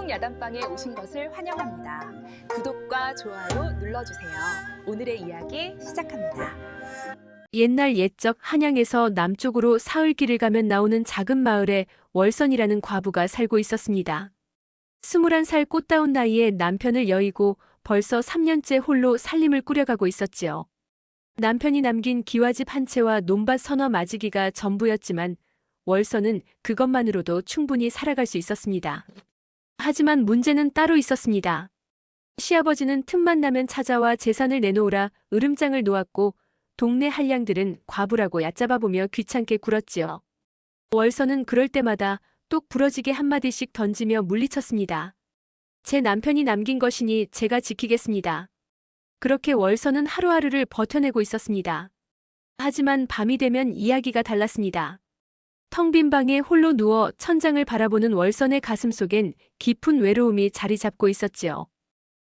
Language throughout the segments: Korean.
한국 야단방에 오신 것을 환영합니다. 구독과 좋아요 눌러주세요. 오늘의 이야기 시작합니다. 옛날 옛적 한양에서 남쪽으로 사흘길을 가면 나오는 작은 마을에 월선이라는 과부가 살고 있었습니다. 21살 꽃다운 나이에 남편을 여의고 벌써 3년째 홀로 살림을 꾸려가고 있었지요. 남편이 남긴 기와집 한 채와 논밭 서너 마지기가 전부였지만 월선은 그것만으로도 충분히 살아갈 수 있었습니다. 하지만 문제는 따로 있었습니다. 시아버지는 틈만 나면 찾아와 재산을 내놓으라 으름장을 놓았고 동네 한량들은 과부라고 얕잡아보며 귀찮게 굴었지요. 월선은 그럴 때마다 똑 부러지게 한마디씩 던지며 물리쳤습니다. 제 남편이 남긴 것이니 제가 지키겠습니다. 그렇게 월선은 하루하루를 버텨내고 있었습니다. 하지만 밤이 되면 이야기가 달랐습니다. 텅 빈 방에 홀로 누워 천장을 바라보는 월선의 가슴 속엔 깊은 외로움이 자리 잡고 있었지요.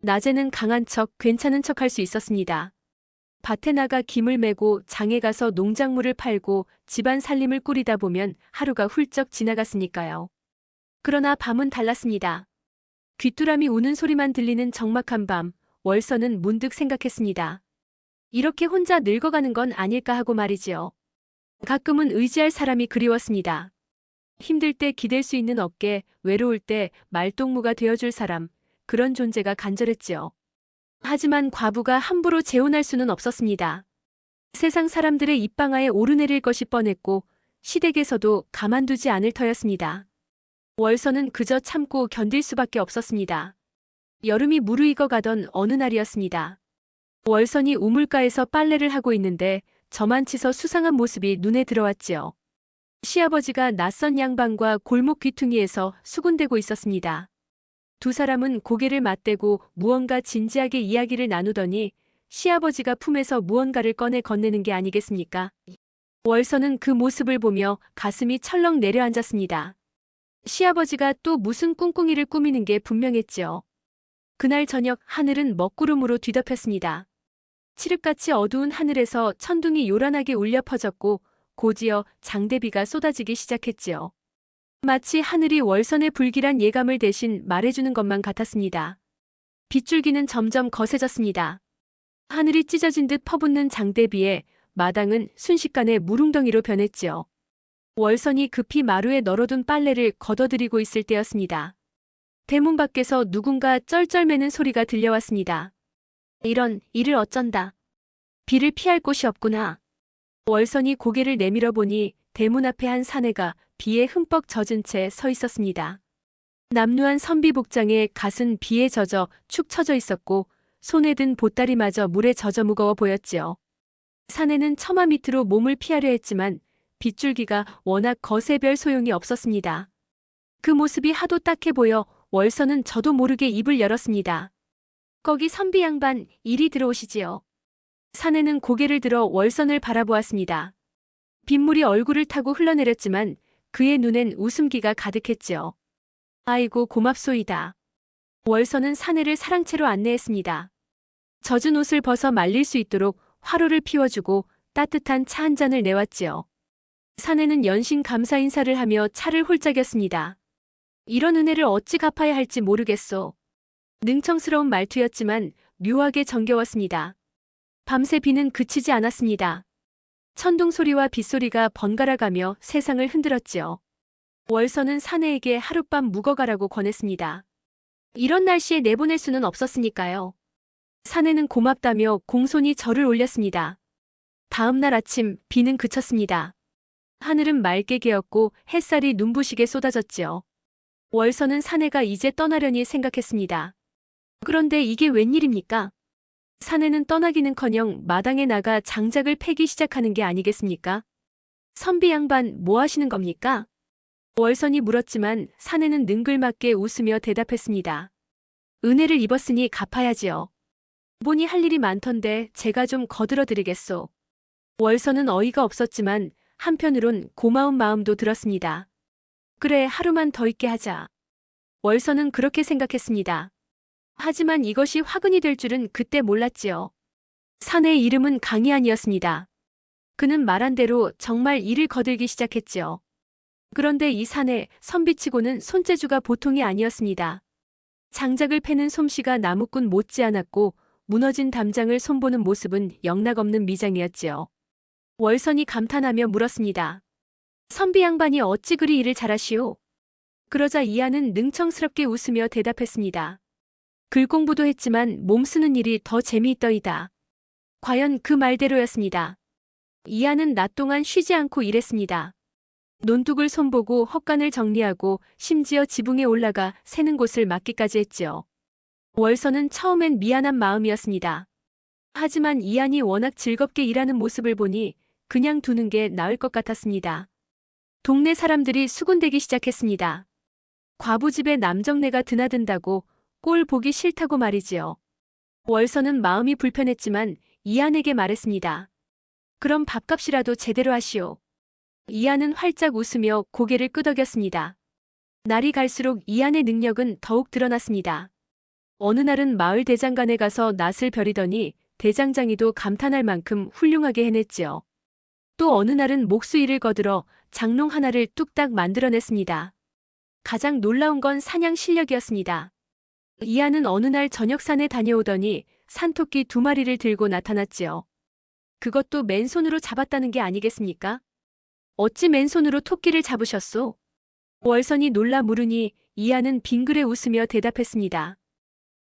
낮에는 강한 척, 괜찮은 척 할 수 있었습니다. 밭에 나가 김을 메고 장에 가서 농작물을 팔고 집안 살림을 꾸리다 보면 하루가 훌쩍 지나갔으니까요. 그러나 밤은 달랐습니다. 귀뚜라미 우는 소리만 들리는 적막한 밤, 월선은 문득 생각했습니다. 이렇게 혼자 늙어가는 건 아닐까 하고 말이지요. 가끔은 의지할 사람이 그리웠습니다. 힘들 때 기댈 수 있는 어깨, 외로울 때 말동무가 되어줄 사람, 그런 존재가 간절했지요. 하지만 과부가 함부로 재혼할 수는 없었습니다. 세상 사람들의 입방아에 오르내릴 것이 뻔했고 시댁에서도 가만두지 않을 터였습니다. 월선은 그저 참고 견딜 수밖에 없었습니다. 여름이 무르익어 가던 어느 날이었습니다. 월선이 우물가에서 빨래를 하고 있는데 저만치서 수상한 모습이 눈에 들어왔지요. 시아버지가 낯선 양반과 골목 귀퉁이에서 수군대고 있었습니다. 두 사람은 고개를 맞대고 무언가 진지하게 이야기를 나누더니 시아버지가 품에서 무언가를 꺼내 건네는 게 아니겠습니까? 월선은 그 모습을 보며 가슴이 철렁 내려앉았습니다. 시아버지가 또 무슨 꿍꿍이를 꾸미는 게 분명했지요. 그날 저녁 하늘은 먹구름으로 뒤덮였습니다. 칠흑같이 어두운 하늘에서 천둥이 요란하게 울려 퍼졌고 곧이어 장대비가 쏟아지기 시작했지요. 마치 하늘이 월선의 불길한 예감을 대신 말해주는 것만 같았습니다. 빗줄기는 점점 거세졌습니다. 하늘이 찢어진 듯 퍼붓는 장대비에 마당은 순식간에 무릉덩이로 변했지요. 월선이 급히 마루에 널어둔 빨래를 걷어들이고 있을 때였습니다. 대문 밖에서 누군가 쩔쩔매는 소리가 들려왔습니다. 이런, 이를 어쩐다. 비를 피할 곳이 없구나. 월선이 고개를 내밀어 보니 대문 앞에 한 사내가 비에 흠뻑 젖은 채 서 있었습니다. 남루한 선비 복장에 갓은 비에 젖어 축 처져 있었고 손에 든 보따리마저 물에 젖어 무거워 보였지요. 사내는 처마 밑으로 몸을 피하려 했지만 빗줄기가 워낙 거세 별 소용이 없었습니다. 그 모습이 하도 딱해 보여 월선은 저도 모르게 입을 열었습니다. 거기 선비 양반, 이리 들어오시지요. 사내는 고개를 들어 월선을 바라보았습니다. 빗물이 얼굴을 타고 흘러내렸지만 그의 눈엔 웃음기가 가득했지요. 아이고 고맙소이다. 월선은 사내를 사랑채로 안내했습니다. 젖은 옷을 벗어 말릴 수 있도록 화로를 피워주고 따뜻한 차 한 잔을 내왔지요. 사내는 연신 감사 인사를 하며 차를 홀짝였습니다. 이런 은혜를 어찌 갚아야 할지 모르겠소. 능청스러운 말투였지만 묘하게 정겨웠습니다. 밤새 비는 그치지 않았습니다. 천둥 소리와 빗소리가 번갈아가며 세상을 흔들었지요. 월선은 사내에게 하룻밤 묵어가라고 권했습니다. 이런 날씨에 내보낼 수는 없었으니까요. 사내는 고맙다며 공손히 절을 올렸습니다. 다음 날 아침 비는 그쳤습니다. 하늘은 맑게 개었고 햇살이 눈부시게 쏟아졌지요. 월선은 사내가 이제 떠나려니 생각했습니다. 그런데 이게 웬일입니까? 사내는 떠나기는커녕 마당에 나가 장작을 패기 시작하는 게 아니겠습니까? 선비 양반 뭐 하시는 겁니까? 월선이 물었지만 사내는 능글맞게 웃으며 대답했습니다. 은혜를 입었으니 갚아야지요. 보니 할 일이 많던데 제가 좀 거들어드리겠소. 월선은 어이가 없었지만 한편으론 고마운 마음도 들었습니다. 그래, 하루만 더 있게 하자. 월선은 그렇게 생각했습니다. 하지만 이것이 화근이 될 줄은 그때 몰랐지요. 사내의 이름은 강희안이었습니다. 그는 말한 대로 정말 일을 거들기 시작했지요. 그런데 이 사내, 선비치고는 손재주가 보통이 아니었습니다. 장작을 패는 솜씨가 나무꾼 못지않았고 무너진 담장을 손보는 모습은 영락없는 미장이었지요. 월선이 감탄하며 물었습니다. 선비 양반이 어찌 그리 일을 잘하시오? 그러자 이하는 능청스럽게 웃으며 대답했습니다. 글 공부도 했지만 몸 쓰는 일이 더 재미있더이다. 과연 그 말대로였습니다. 이하는 낮 동안 쉬지 않고 일했습니다. 논둑을 손보고 헛간을 정리하고 심지어 지붕에 올라가 새는 곳을 맡기까지 했지요. 월선은 처음엔 미안한 마음이었습니다. 하지만 이한이 워낙 즐겁게 일하는 모습을 보니 그냥 두는 게 나을 것 같았습니다. 동네 사람들이 수군대기 시작했습니다. 과부집에 남정네가 드나든다고 꼴 보기 싫다고 말이지요. 월선은 마음이 불편했지만 이한에게 말했습니다. 그럼 밥값이라도 제대로 하시오. 이한은 활짝 웃으며 고개를 끄덕였습니다. 날이 갈수록 이한의 능력은 더욱 드러났습니다. 어느 날은 마을 대장간에 가서 낯을 벼리더니 대장장이도 감탄할 만큼 훌륭하게 해냈지요. 또 어느 날은 목수일을 거들어 장롱 하나를 뚝딱 만들어냈습니다. 가장 놀라운 건 사냥 실력이었습니다. 이하는 어느 날 저녁 산에 다녀오더니 산토끼 2마리를 들고 나타났지요. 그것도 맨손으로 잡았다는 게 아니겠습니까? 어찌 맨손으로 토끼를 잡으셨소? 월선이 놀라 물으니 이하는 빙그레 웃으며 대답했습니다.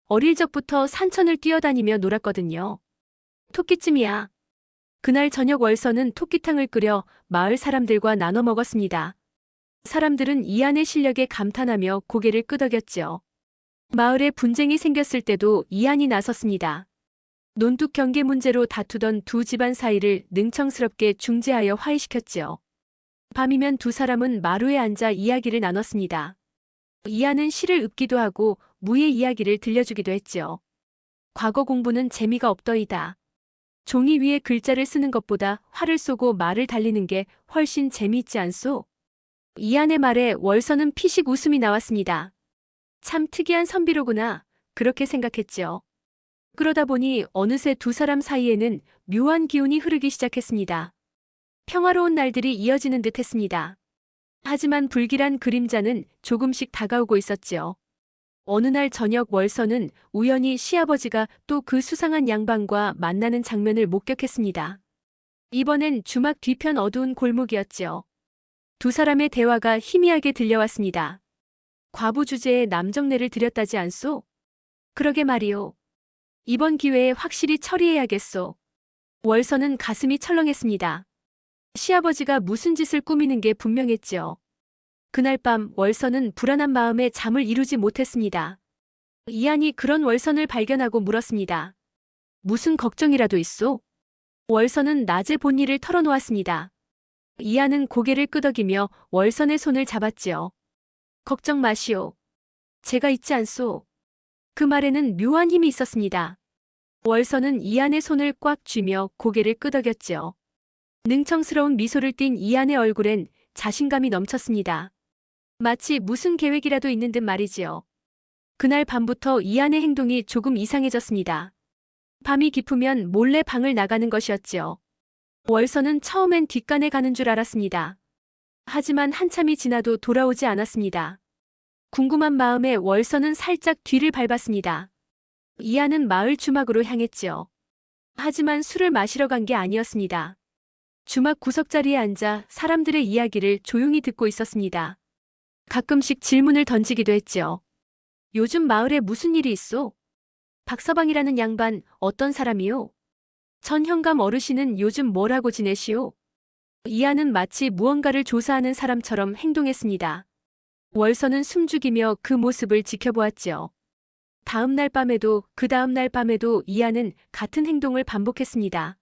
어릴 적부터 산천을 뛰어다니며 놀았거든요. 토끼찜이야. 그날 저녁 월선은 토끼탕을 끓여 마을 사람들과 나눠 먹었습니다. 사람들은 이한의 실력에 감탄하며 고개를 끄덕였지요. 마을에 분쟁이 생겼을 때도 이한이 나섰습니다. 논둑 경계 문제로 다투던 두 집안 사이를 능청스럽게 중재하여 화해시켰지요. 밤이면 두 사람은 마루에 앉아 이야기를 나눴습니다. 이한은 시를 읊기도 하고 무의 이야기를 들려주기도 했지요. 과거 공부는 재미가 없더이다. 종이 위에 글자를 쓰는 것보다 활을 쏘고 말을 달리는 게 훨씬 재미있지 않소? 이한의 말에 월선은 피식 웃음이 나왔습니다. 참 특이한 선비로구나. 그렇게 생각했지요. 그러다 보니 어느새 두 사람 사이에는 묘한 기운이 흐르기 시작했습니다. 평화로운 날들이 이어지는 듯 했습니다. 하지만 불길한 그림자는 조금씩 다가오고 있었지요. 어느 날 저녁 월선은 우연히 시아버지가 또 그 수상한 양반과 만나는 장면을 목격했습니다. 이번엔 주막 뒤편 어두운 골목이었지요. 두 사람의 대화가 희미하게 들려왔습니다. 과부 주제에 남정네를 들였다지 않소? 그러게 말이오. 이번 기회에 확실히 처리해야겠소. 월선은 가슴이 철렁했습니다. 시아버지가 무슨 짓을 꾸미는 게 분명했지요. 그날 밤 월선은 불안한 마음에 잠을 이루지 못했습니다. 이한이 그런 월선을 발견하고 물었습니다. 무슨 걱정이라도 있소? 월선은 낮에 본 일을 털어놓았습니다. 이한은 고개를 끄덕이며 월선의 손을 잡았지요. 걱정 마시오. 제가 있지 않소. 그 말에는 묘한 힘이 있었습니다. 월선은 이한의 손을 꽉 쥐며 고개를 끄덕였지요. 능청스러운 미소를 띤 이한의 얼굴엔 자신감이 넘쳤습니다. 마치 무슨 계획이라도 있는 듯 말이지요. 그날 밤부터 이한의 행동이 조금 이상해졌습니다. 밤이 깊으면 몰래 방을 나가는 것이었지요. 월선은 처음엔 뒷간에 가는 줄 알았습니다. 하지만 한참이 지나도 돌아오지 않았습니다. 궁금한 마음에 월선은 살짝 뒤를 밟았습니다. 이한은 마을 주막으로 향했지요. 하지만 술을 마시러 간 게 아니었습니다. 주막 구석자리에 앉아 사람들의 이야기를 조용히 듣고 있었습니다. 가끔씩 질문을 던지기도 했지요. 요즘 마을에 무슨 일이 있소? 박서방이라는 양반 어떤 사람이요? 전 현감 어르신은 요즘 뭘 하고 지내시오? 이하는 마치 무언가를 조사하는 사람처럼 행동했습니다. 월선은 숨죽이며 그 모습을 지켜보았지요. 다음 날 밤에도 그 다음 날 밤에도 이하는 같은 행동을 반복했습니다.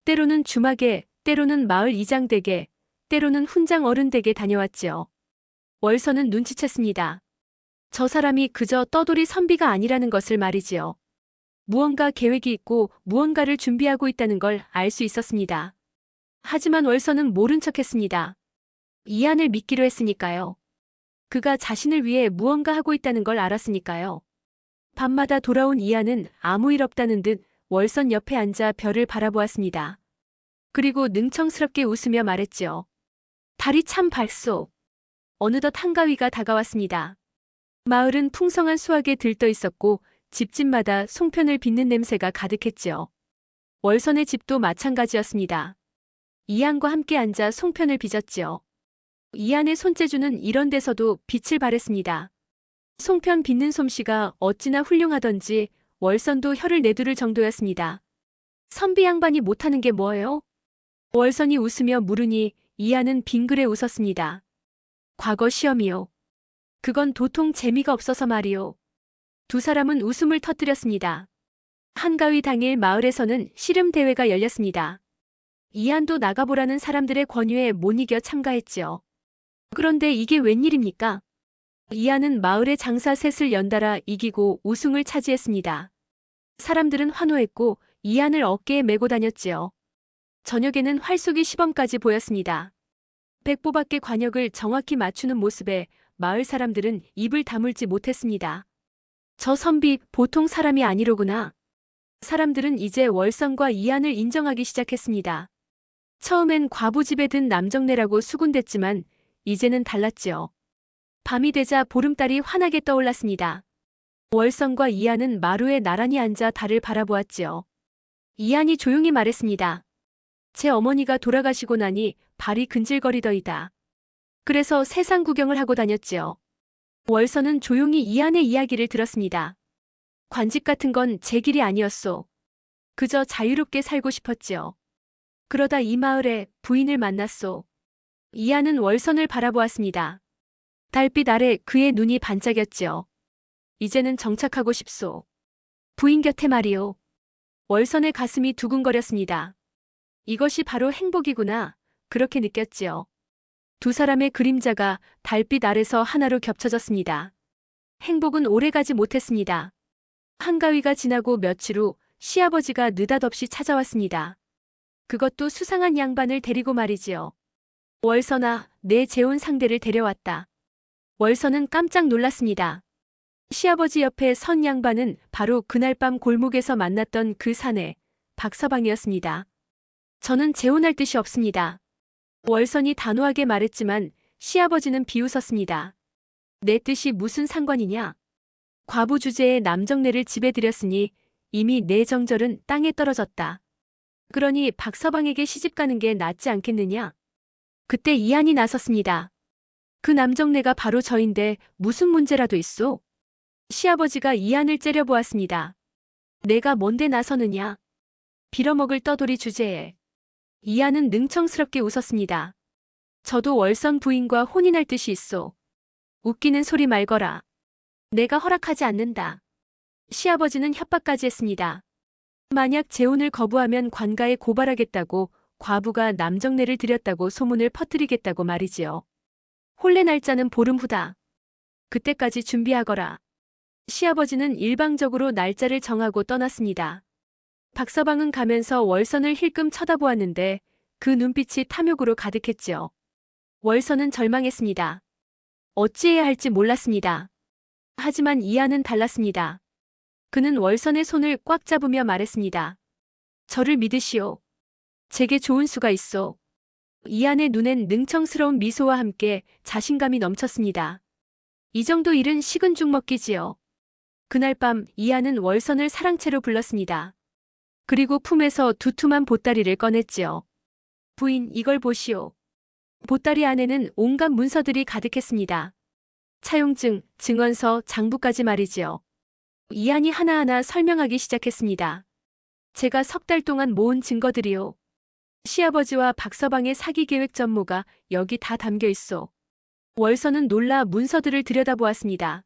때로는 주막에, 때로는 마을 이장댁에, 때로는 훈장 어른댁에 다녀왔지요. 월선은 눈치챘습니다. 저 사람이 그저 떠돌이 선비가 아니라는 것을 말이지요. 무언가 계획이 있고 무언가를 준비하고 있다는 걸 알 수 있었습니다. 하지만 월선은 모른 척했습니다. 이한을 믿기로 했으니까요. 그가 자신을 위해 무언가 하고 있다는 걸 알았으니까요. 밤마다 돌아온 이한은 아무 일 없다는 듯 월선 옆에 앉아 별을 바라보았습니다. 그리고 능청스럽게 웃으며 말했지요. 달이 참 밝소. 어느덧 한가위가 다가왔습니다. 마을은 풍성한 수확에 들떠 있었고 집집마다 송편을 빚는 냄새가 가득했지요. 월선의 집도 마찬가지였습니다. 이안과 함께 앉아 송편을 빚었지요. 이안의 손재주는 이런 데서도 빛을 발했습니다. 송편 빚는 솜씨가 어찌나 훌륭하던지 월선도 혀를 내두를 정도였습니다. 선비 양반이 못하는 게 뭐예요? 월선이 웃으며 물으니 이안은 빙그레 웃었습니다. 과거 시험이요. 그건 도통 재미가 없어서 말이요. 두 사람은 웃음을 터뜨렸습니다. 한가위 당일 마을에서는 씨름 대회가 열렸습니다. 이안도 나가보라는 사람들의 권유에 못 이겨 참가했지요. 그런데 이게 웬일입니까? 이안은 마을의 장사 셋을 연달아 이기고 우승을 차지했습니다. 사람들은 환호했고 이안을 어깨에 메고 다녔지요. 저녁에는 활쏘기 시범까지 보였습니다. 백보밖의 관역을 정확히 맞추는 모습에 마을 사람들은 입을 다물지 못했습니다. 저 선비 보통 사람이 아니로구나. 사람들은 이제 월선과 이안을 인정하기 시작했습니다. 처음엔 과부 집에 든 남정네라고 수군댔지만 이제는 달랐지요. 밤이 되자 보름달이 환하게 떠올랐습니다. 월선과 이안은 마루에 나란히 앉아 달을 바라보았지요. 이안이 조용히 말했습니다. 제 어머니가 돌아가시고 나니 발이 근질거리더이다. 그래서 세상 구경을 하고 다녔지요. 월선은 조용히 이안의 이야기를 들었습니다. 관직 같은 건 제 길이 아니었소. 그저 자유롭게 살고 싶었지요. 그러다 이 마을에 부인을 만났소. 이안은 월선을 바라보았습니다. 달빛 아래 그의 눈이 반짝였지요. 이제는 정착하고 싶소. 부인 곁에 말이오. 월선의 가슴이 두근거렸습니다. 이것이 바로 행복이구나. 그렇게 느꼈지요. 두 사람의 그림자가 달빛 아래서 하나로 겹쳐졌습니다. 행복은 오래가지 못했습니다. 한가위가 지나고 며칠 후 시아버지가 느닷없이 찾아왔습니다. 그것도 수상한 양반을 데리고 말이지요. 월선아, 내 재혼 상대를 데려왔다. 월선은 깜짝 놀랐습니다. 시아버지 옆에 선 양반은 바로 그날 밤 골목에서 만났던 그 사내, 박서방이었습니다. 저는 재혼할 뜻이 없습니다. 월선이 단호하게 말했지만 시아버지는 비웃었습니다. 내 뜻이 무슨 상관이냐? 과부 주제에 남정네를 집에 들였으니 이미 내 정절은 땅에 떨어졌다. 그러니 박서방에게 시집가는 게 낫지 않겠느냐? 그때 이안이 나섰습니다. 그 남정네가 바로 저인데 무슨 문제라도 있소? 시아버지가 이안을 째려보았습니다. 내가 뭔데 나서느냐? 빌어먹을 떠돌이 주제에. 이안은 능청스럽게 웃었습니다. 저도 월선 부인과 혼인할 뜻이 있소. 웃기는 소리 말거라. 내가 허락하지 않는다. 시아버지는 협박까지 했습니다. 만약 재혼을 거부하면 관가에 고발하겠다고 과부가 남정네를 들였다고 소문을 퍼뜨리겠다고 말이지요. 혼례 날짜는 보름 후다. 그때까지 준비하거라. 시아버지는 일방적으로 날짜를 정하고 떠났습니다. 박서방은 가면서 월선을 힐끔 쳐다보았는데 그 눈빛이 탐욕으로 가득했지요. 월선은 절망했습니다. 어찌해야 할지 몰랐습니다. 하지만 이안은 달랐습니다. 그는 월선의 손을 꽉 잡으며 말했습니다. 저를 믿으시오. 제게 좋은 수가 있어. 이안의 눈엔 능청스러운 미소와 함께 자신감이 넘쳤습니다. 이 정도 일은 식은 죽 먹기지요. 그날 밤 이안은 월선을 사랑채로 불렀습니다. 그리고 품에서 두툼한 보따리를 꺼냈지요. 부인, 이걸 보시오. 보따리 안에는 온갖 문서들이 가득했습니다. 차용증, 증언서, 장부까지 말이지요. 이안이 하나하나 설명하기 시작했습니다. 제가 석 달 동안 모은 증거들이요. 시아버지와 박서방의 사기 계획 전모가 여기 다 담겨 있어. 월선은 놀라 문서들을 들여다보았습니다.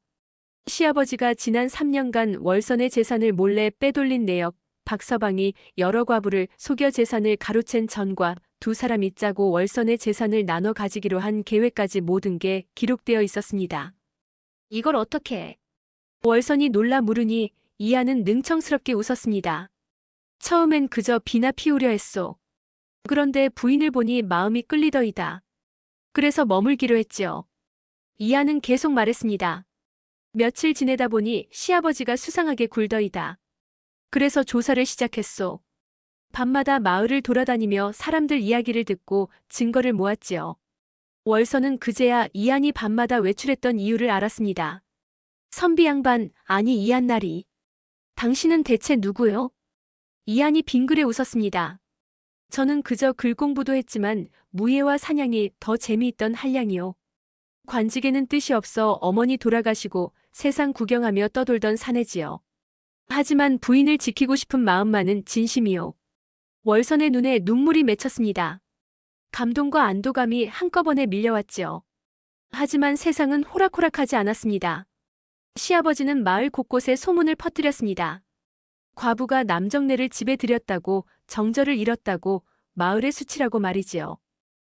시아버지가 지난 3년간 월선의 재산을 몰래 빼돌린 내역, 박서방이 여러 과부를 속여 재산을 가로챈 전과 두 사람이 짜고 월선의 재산을 나눠 가지기로 한 계획까지 모든 게 기록되어 있었습니다. 이걸 어떻게 해? 월선이 놀라 물으니 이안은 능청스럽게 웃었습니다. 처음엔 그저 비나 피우려 했소. 그런데 부인을 보니 마음이 끌리더이다. 그래서 머물기로 했지요. 이안은 계속 말했습니다. 며칠 지내다 보니 시아버지가 수상하게 굴더이다. 그래서 조사를 시작했소. 밤마다 마을을 돌아다니며 사람들 이야기를 듣고 증거를 모았지요. 월선은 그제야 이안이 밤마다 외출했던 이유를 알았습니다. 선비 양반, 아니 이한나리. 당신은 대체 누구요? 이한이 빙그레 웃었습니다. 저는 그저 글 공부도 했지만 무예와 사냥이 더 재미있던 한량이요. 관직에는 뜻이 없어 어머니 돌아가시고 세상 구경하며 떠돌던 사내지요. 하지만 부인을 지키고 싶은 마음만은 진심이요. 월선의 눈에 눈물이 맺혔습니다. 감동과 안도감이 한꺼번에 밀려왔지요. 하지만 세상은 호락호락하지 않았습니다. 시아버지는 마을 곳곳에 소문을 퍼뜨렸습니다. 과부가 남정네를 집에 들였다고, 정절을 잃었다고, 마을의 수치라고 말이지요.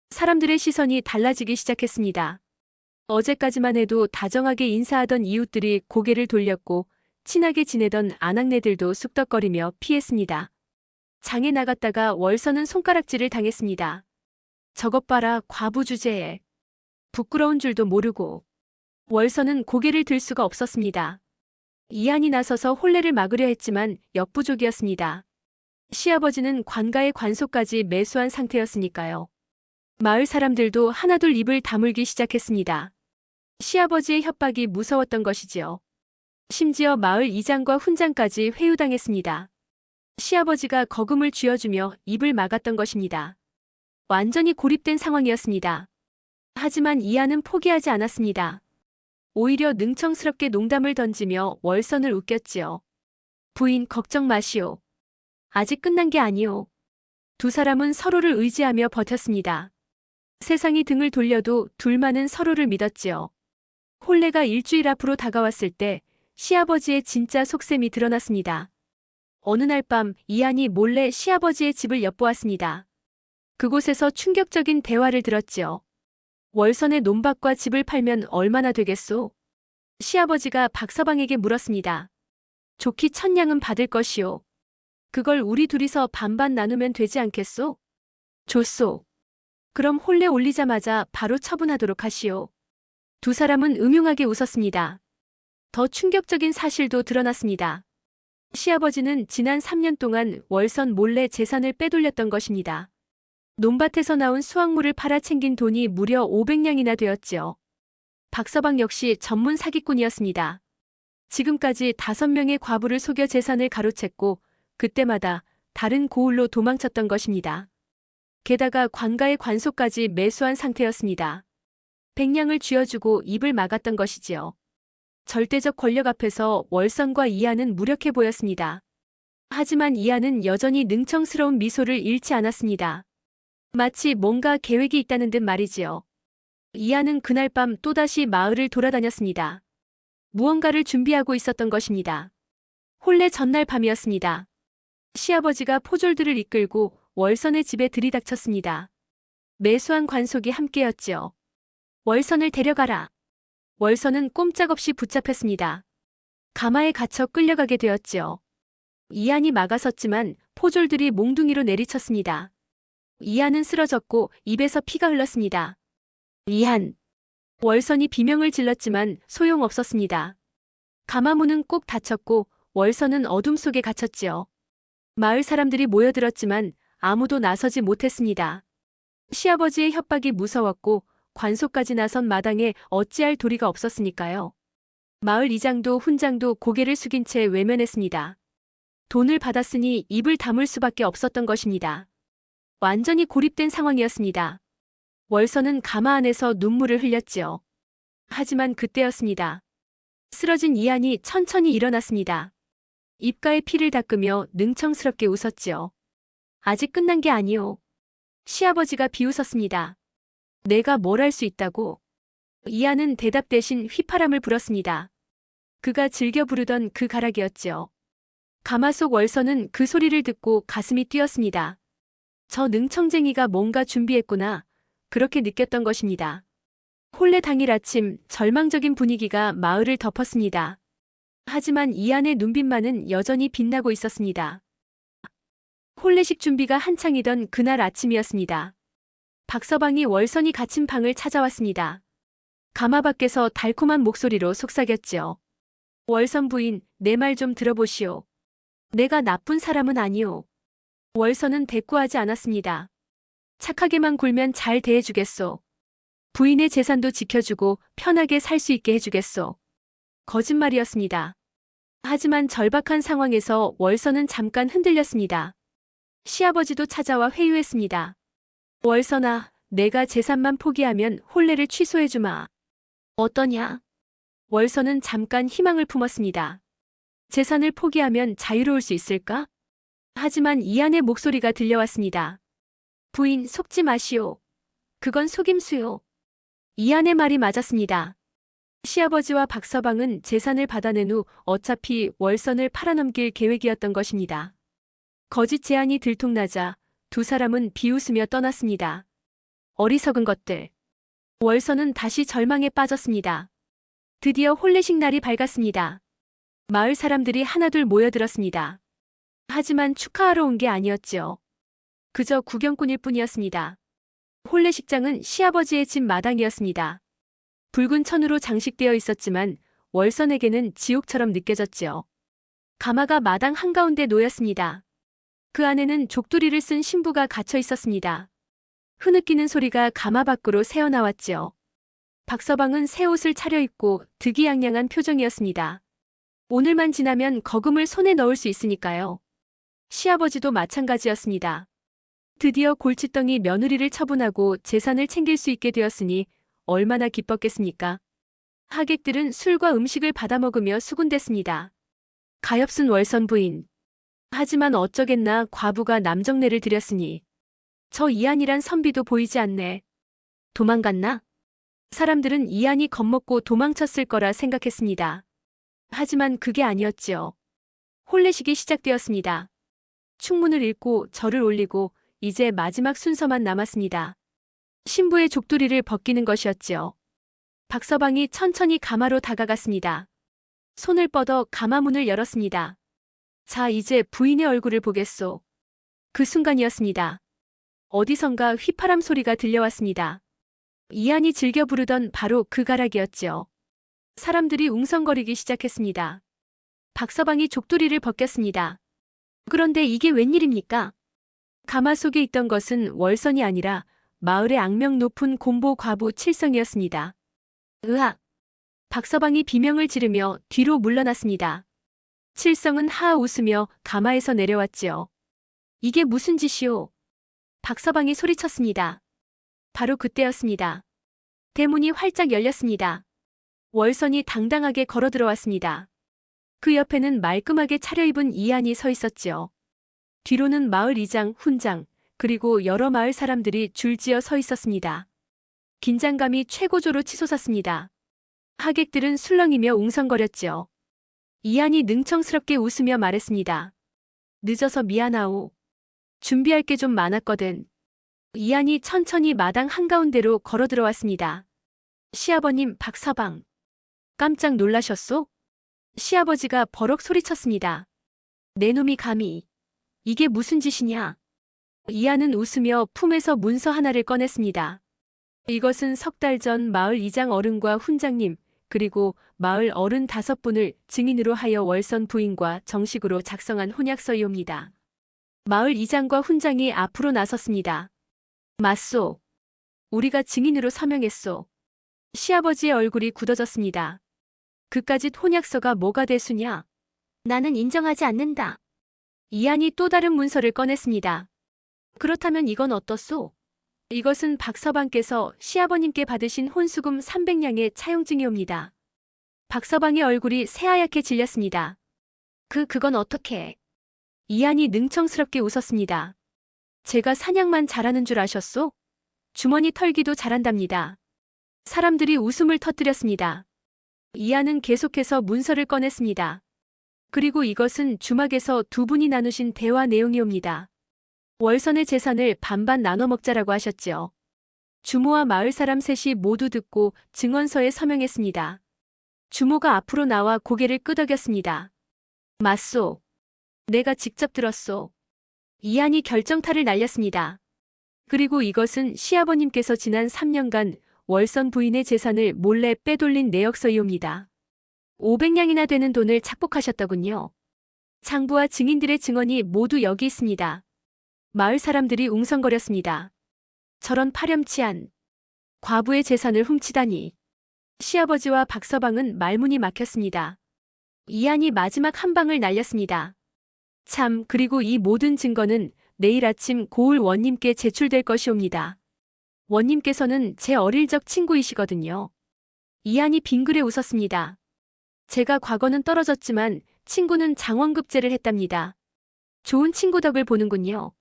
사람들의 시선이 달라지기 시작했습니다. 어제까지만 해도 다정하게 인사하던 이웃들이 고개를 돌렸고 친하게 지내던 아낙네들도 쑥덕거리며 피했습니다. 장에 나갔다가 월선은 손가락질을 당했습니다. 저것 봐라, 과부 주제에. 부끄러운 줄도 모르고. 월선은 고개를 들 수가 없었습니다. 이한이 나서서 혼례를 막으려 했지만 역부족이었습니다. 시아버지는 관가의 관소까지 매수한 상태였으니까요. 마을 사람들도 하나둘 입을 다물기 시작했습니다. 시아버지의 협박이 무서웠던 것이지요. 심지어 마을 이장과 훈장까지 회유당했습니다. 시아버지가 거금을 쥐어주며 입을 막았던 것입니다. 완전히 고립된 상황이었습니다. 하지만 이하는 포기하지 않았습니다. 오히려 능청스럽게 농담을 던지며 월선을 웃겼지요. 부인 걱정 마시오. 아직 끝난 게 아니오. 두 사람은 서로를 의지하며 버텼습니다. 세상이 등을 돌려도 둘만은 서로를 믿었지요. 혼례가 일주일 앞으로 다가왔을 때 시아버지의 진짜 속셈이 드러났습니다. 어느 날 밤 이한이 몰래 시아버지의 집을 엿보았습니다. 그곳에서 충격적인 대화를 들었지요. 월선의 논밭과 집을 팔면 얼마나 되겠소? 시아버지가 박서방에게 물었습니다. 좋기 1000냥은 받을 것이오. 그걸 우리 둘이서 반반 나누면 되지 않겠소? 좋소. 그럼 혼례 올리자마자 바로 처분하도록 하시오. 두 사람은 음흉하게 웃었습니다. 더 충격적인 사실도 드러났습니다. 시아버지는 지난 3년 동안 월선 몰래 재산을 빼돌렸던 것입니다. 논밭에서 나온 수확물을 팔아 챙긴 돈이 무려 500냥이나 되었지요. 박서방 역시 전문 사기꾼이었습니다. 지금까지 5명의 과부를 속여 재산을 가로챘고 그때마다 다른 고을로 도망쳤던 것입니다. 게다가 관가의 관소까지 매수한 상태였습니다. 100냥을 쥐어주고 입을 막았던 것이지요. 절대적 권력 앞에서 월선과 이하는 무력해 보였습니다. 하지만 이하는 여전히 능청스러운 미소를 잃지 않았습니다. 마치 뭔가 계획이 있다는 듯 말이지요. 이하는 그날 밤 또다시 마을을 돌아다녔습니다. 무언가를 준비하고 있었던 것입니다. 혼례 전날 밤이었습니다. 시아버지가 포졸들을 이끌고 월선의 집에 들이닥쳤습니다. 매수한 관속이 함께였지요. 월선을 데려가라. 월선은 꼼짝없이 붙잡혔습니다. 가마에 갇혀 끌려가게 되었지요. 이한이 막아섰지만 포졸들이 몽둥이로 내리쳤습니다. 이한은 쓰러졌고 입에서 피가 흘렀습니다. 이한. 월선이 비명을 질렀지만 소용없었습니다. 가마문은 꼭 닫혔고 월선은 어둠 속에 갇혔지요. 마을 사람들이 모여들었지만 아무도 나서지 못했습니다. 시아버지의 협박이 무서웠고 관소까지 나선 마당에 어찌할 도리가 없었으니까요. 마을 이장도 훈장도 고개를 숙인 채 외면했습니다. 돈을 받았으니 입을 다물 수밖에 없었던 것입니다. 완전히 고립된 상황이었습니다. 월선은 가마 안에서 눈물을 흘렸지요. 하지만 그때였습니다. 쓰러진 이한이 천천히 일어났습니다. 입가에 피를 닦으며 능청스럽게 웃었지요. 아직 끝난 게 아니오. 시아버지가 비웃었습니다. 내가 뭘 할 수 있다고? 이한은 대답 대신 휘파람을 불었습니다. 그가 즐겨 부르던 그 가락이었지요. 가마 속 월선은 그 소리를 듣고 가슴이 뛰었습니다. 저 능청쟁이가 뭔가 준비했구나. 그렇게 느꼈던 것입니다. 혼례 당일 아침 절망적인 분위기가 마을을 덮었습니다. 하지만 이한의 눈빛만은 여전히 빛나고 있었습니다. 혼례식 준비가 한창이던 그날 아침이었습니다. 박서방이 월선이 갇힌 방을 찾아왔습니다. 가마 밖에서 달콤한 목소리로 속삭였지요. 월선 부인, 내 말 좀 들어보시오. 내가 나쁜 사람은 아니오. 월선은 대꾸하지 않았습니다. 착하게만 굴면 잘 대해주겠소. 부인의 재산도 지켜주고 편하게 살 수 있게 해주겠소. 거짓말이었습니다. 하지만 절박한 상황에서 월선은 잠깐 흔들렸습니다. 시아버지도 찾아와 회유했습니다. 월선아, 내가 재산만 포기하면 혼례를 취소해주마. 어떠냐? 월선은 잠깐 희망을 품었습니다. 재산을 포기하면 자유로울 수 있을까? 하지만 이안의 목소리가 들려왔습니다. 부인, 속지 마시오. 그건 속임수요. 이안의 말이 맞았습니다. 시아버지와 박서방은 재산을 받아낸 후 어차피 월선을 팔아넘길 계획이었던 것입니다. 거짓 제안이 들통나자 두 사람은 비웃으며 떠났습니다. 어리석은 것들. 월선은 다시 절망에 빠졌습니다. 드디어 혼례식 날이 밝았습니다. 마을 사람들이 하나둘 모여들었습니다. 하지만 축하하러 온 게 아니었지요. 그저 구경꾼일 뿐이었습니다. 혼례식장은 시아버지의 집 마당이었습니다. 붉은 천으로 장식되어 있었지만 월선에게는 지옥처럼 느껴졌지요. 가마가 마당 한가운데 놓였습니다. 그 안에는 족두리를 쓴 신부가 갇혀 있었습니다. 흐느끼는 소리가 가마 밖으로 새어나왔지요. 박서방은 새 옷을 차려입고 득이양양한 표정이었습니다. 오늘만 지나면 거금을 손에 넣을 수 있으니까요. 시아버지도 마찬가지였습니다. 드디어 골칫덩이 며느리를 처분하고 재산을 챙길 수 있게 되었으니 얼마나 기뻤겠습니까? 하객들은 술과 음식을 받아먹으며 수군댔습니다. 가엾은 월선 부인. 하지만 어쩌겠나 과부가 남정네를 들였으니 저 이안이란 선비도 보이지 않네. 도망갔나? 사람들은 이안이 겁먹고 도망쳤을 거라 생각했습니다. 하지만 그게 아니었지요. 혼례식이 시작되었습니다. 축문을 읽고 절을 올리고 이제 마지막 순서만 남았습니다. 신부의 족두리를 벗기는 것이었지요. 박서방이 천천히 가마로 다가갔습니다. 손을 뻗어 가마문을 열었습니다. 자, 이제 부인의 얼굴을 보겠소. 그 순간이었습니다. 어디선가 휘파람 소리가 들려왔습니다. 이안이 즐겨 부르던 바로 그 가락이었지요. 사람들이 웅성거리기 시작했습니다. 박서방이 족두리를 벗겼습니다. 그런데 이게 웬일입니까? 가마 속에 있던 것은 월선이 아니라 마을의 악명 높은 곰보 과부 칠성이었습니다. 으악! 박서방이 비명을 지르며 뒤로 물러났습니다. 칠성은 하아 웃으며 가마에서 내려왔지요. 이게 무슨 짓이오? 박서방이 소리쳤습니다. 바로 그때였습니다. 대문이 활짝 열렸습니다. 월선이 당당하게 걸어 들어왔습니다. 그 옆에는 말끔하게 차려입은 이안이 서 있었지요. 뒤로는 마을 이장, 훈장, 그리고 여러 마을 사람들이 줄지어 서 있었습니다. 긴장감이 최고조로 치솟았습니다. 하객들은 술렁이며 웅성거렸지요. 이안이 능청스럽게 웃으며 말했습니다. 늦어서 미안하오. 준비할 게 좀 많았거든. 이안이 천천히 마당 한가운데로 걸어 들어왔습니다. 시아버님, 박서방. 깜짝 놀라셨소? 시아버지가 버럭 소리쳤습니다. 내 놈이 감히. 이게 무슨 짓이냐? 이안은 웃으며 품에서 문서 하나를 꺼냈습니다. 이것은 석 달 전 마을 이장 어른과 훈장님, 그리고 마을 어른 5분을 증인으로 하여 월선 부인과 정식으로 작성한 혼약서이옵니다. 마을 이장과 훈장이 앞으로 나섰습니다. 맞소. 우리가 증인으로 서명했소. 시아버지의 얼굴이 굳어졌습니다. 그까짓 혼약서가 뭐가 대수냐? 나는 인정하지 않는다. 이안이 또 다른 문서를 꺼냈습니다. 그렇다면 이건 어떻소? 이것은 박서방께서 시아버님께 받으신 혼수금 300냥의 차용증이옵니다. 박서방의 얼굴이 새하얗게 질렸습니다. 그건 어떻게? 이안이 능청스럽게 웃었습니다. 제가 사냥만 잘하는 줄 아셨소? 주머니 털기도 잘한답니다. 사람들이 웃음을 터뜨렸습니다. 이안은 계속해서 문서를 꺼냈습니다. 그리고 이것은 주막에서 두 분이 나누신 대화 내용이옵니다. 월선의 재산을 반반 나눠 먹자라고 하셨지요. 주모와 마을 사람 셋이 모두 듣고 증언서에 서명했습니다. 주모가 앞으로 나와 고개를 끄덕였습니다. 맞소. 내가 직접 들었소. 이안이 결정타를 날렸습니다. 그리고 이것은 시아버님께서 지난 3년간 월선 부인의 재산을 몰래 빼돌린 내역서이옵니다. 500냥이나 되는 돈을 착복하셨더군요. 장부와 증인들의 증언이 모두 여기 있습니다. 마을 사람들이 웅성거렸습니다. 저런 파렴치한 과부의 재산을 훔치다니. 시아버지와 박서방은 말문이 막혔습니다. 이한이 마지막 한 방을 날렸습니다. 참, 그리고 이 모든 증거는 내일 아침 고을 원님께 제출될 것이옵니다. 원님께서는 제 어릴 적 친구이시거든요. 이한이 빙그레 웃었습니다. 제가 과거는 떨어졌지만 친구는 장원급제를 했답니다. 좋은 친구 덕을 보는군요.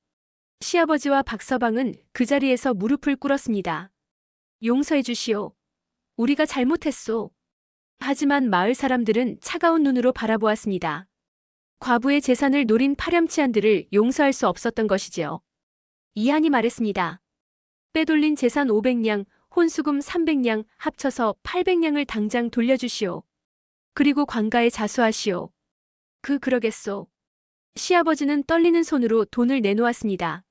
시아버지와 박서방은 그 자리에서 무릎을 꿇었습니다. 용서해 주시오. 우리가 잘못했소. 하지만 마을 사람들은 차가운 눈으로 바라보았습니다. 과부의 재산을 노린 파렴치한들을 용서할 수 없었던 것이지요. 이한이 말했습니다. 빼돌린 재산 500냥, 혼수금 300냥 합쳐서 800냥을 당장 돌려주시오. 그리고 관가에 자수하시오. 그러겠소. 시아버지는 떨리는 손으로 돈을 내놓았습니다.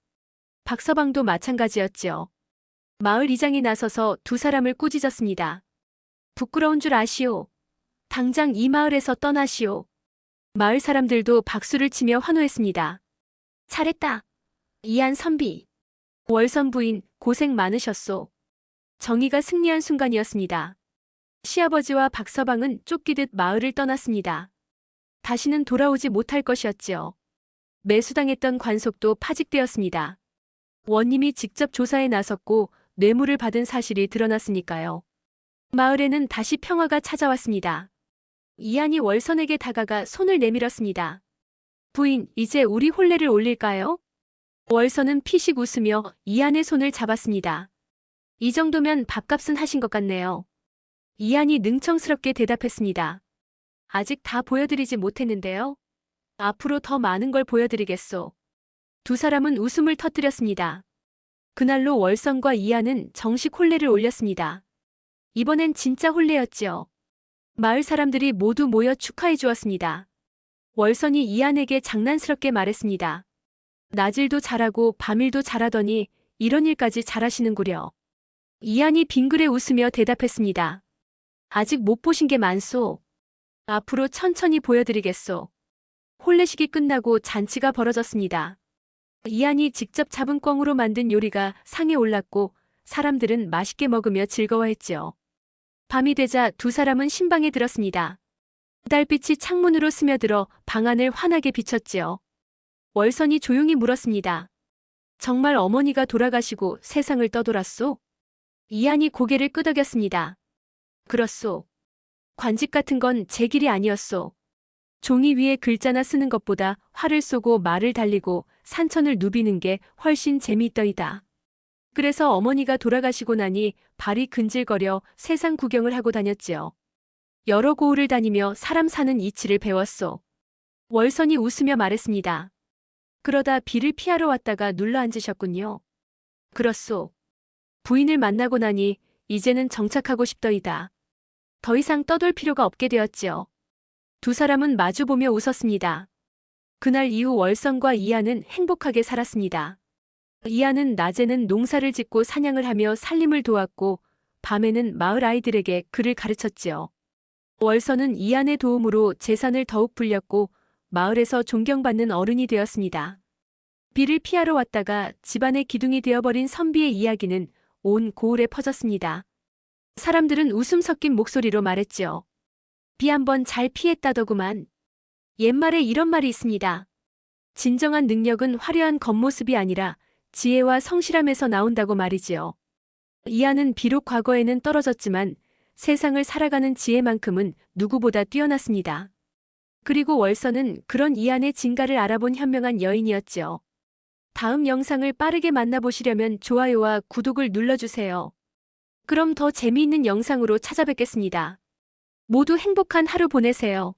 박서방도 마찬가지였지요. 마을 이장이 나서서 두 사람을 꾸짖었습니다. 부끄러운 줄 아시오. 당장 이 마을에서 떠나시오. 마을 사람들도 박수를 치며 환호했습니다. 잘했다. 이한 선비. 월선 부인 고생 많으셨소. 정의가 승리한 순간이었습니다. 시아버지와 박서방은 쫓기듯 마을을 떠났습니다. 다시는 돌아오지 못할 것이었지요. 매수당했던 관속도 파직되었습니다. 원님이 직접 조사에 나섰고 뇌물을 받은 사실이 드러났으니까요. 마을에는 다시 평화가 찾아왔습니다. 이한이 월선에게 다가가 손을 내밀었습니다. 부인, 이제 우리 혼례를 올릴까요? 월선은 피식 웃으며 이한의 손을 잡았습니다. 이 정도면 밥값은 하신 것 같네요. 이한이 능청스럽게 대답했습니다. 아직 다 보여드리지 못했는데요. 앞으로 더 많은 걸 보여드리겠소. 두 사람은 웃음을 터뜨렸습니다. 그날로 월선과 이한은 정식 혼례를 올렸습니다. 이번엔 진짜 혼례였지요. 마을 사람들이 모두 모여 축하해 주었습니다. 월선이 이한에게 장난스럽게 말했습니다. 낮일도 잘하고 밤일도 잘하더니 이런 일까지 잘하시는구려. 이한이 빙그레 웃으며 대답했습니다. 아직 못 보신 게 많소. 앞으로 천천히 보여드리겠소. 혼례식이 끝나고 잔치가 벌어졌습니다. 이한이 직접 잡은 꿩으로 만든 요리가 상에 올랐고 사람들은 맛있게 먹으며 즐거워했지요. 밤이 되자 두 사람은 신방에 들었습니다. 달빛이 창문으로 스며들어 방 안을 환하게 비췄지요. 월선이 조용히 물었습니다. 정말 어머니가 돌아가시고 세상을 떠돌았소? 이한이 고개를 끄덕였습니다. 그렇소. 관직 같은 건 제 길이 아니었소. 종이 위에 글자나 쓰는 것보다 활을 쏘고 말을 달리고 산천을 누비는 게 훨씬 재미있더이다. 그래서 어머니가 돌아가시고 나니 발이 근질거려 세상 구경을 하고 다녔지요. 여러 고을을 다니며 사람 사는 이치를 배웠소. 월선이 웃으며 말했습니다. 그러다 비를 피하러 왔다가 눌러 앉으셨군요. 그렇소. 부인을 만나고 나니 이제는 정착하고 싶더이다. 더 이상 떠돌 필요가 없게 되었지요. 두 사람은 마주보며 웃었습니다. 그날 이후 월선과 이한은 행복하게 살았습니다. 이한은 낮에는 농사를 짓고 사냥을 하며 살림을 도왔고 밤에는 마을 아이들에게 글을 가르쳤지요. 월선은 이한의 도움으로 재산을 더욱 불렸고 마을에서 존경받는 어른이 되었습니다. 비를 피하러 왔다가 집안의 기둥이 되어버린 선비의 이야기는 온 고을에 퍼졌습니다. 사람들은 웃음 섞인 목소리로 말했지요. 비 한 번 잘 피했다더구만. 옛말에 이런 말이 있습니다. 진정한 능력은 화려한 겉모습이 아니라 지혜와 성실함에서 나온다고 말이지요. 이한은 비록 과거에는 떨어졌지만 세상을 살아가는 지혜만큼은 누구보다 뛰어났습니다. 그리고 월선은 그런 이한의 진가를 알아본 현명한 여인이었지요. 다음 영상을 빠르게 만나보시려면 좋아요와 구독을 눌러주세요. 그럼 더 재미있는 영상으로 찾아뵙겠습니다. 모두 행복한 하루 보내세요.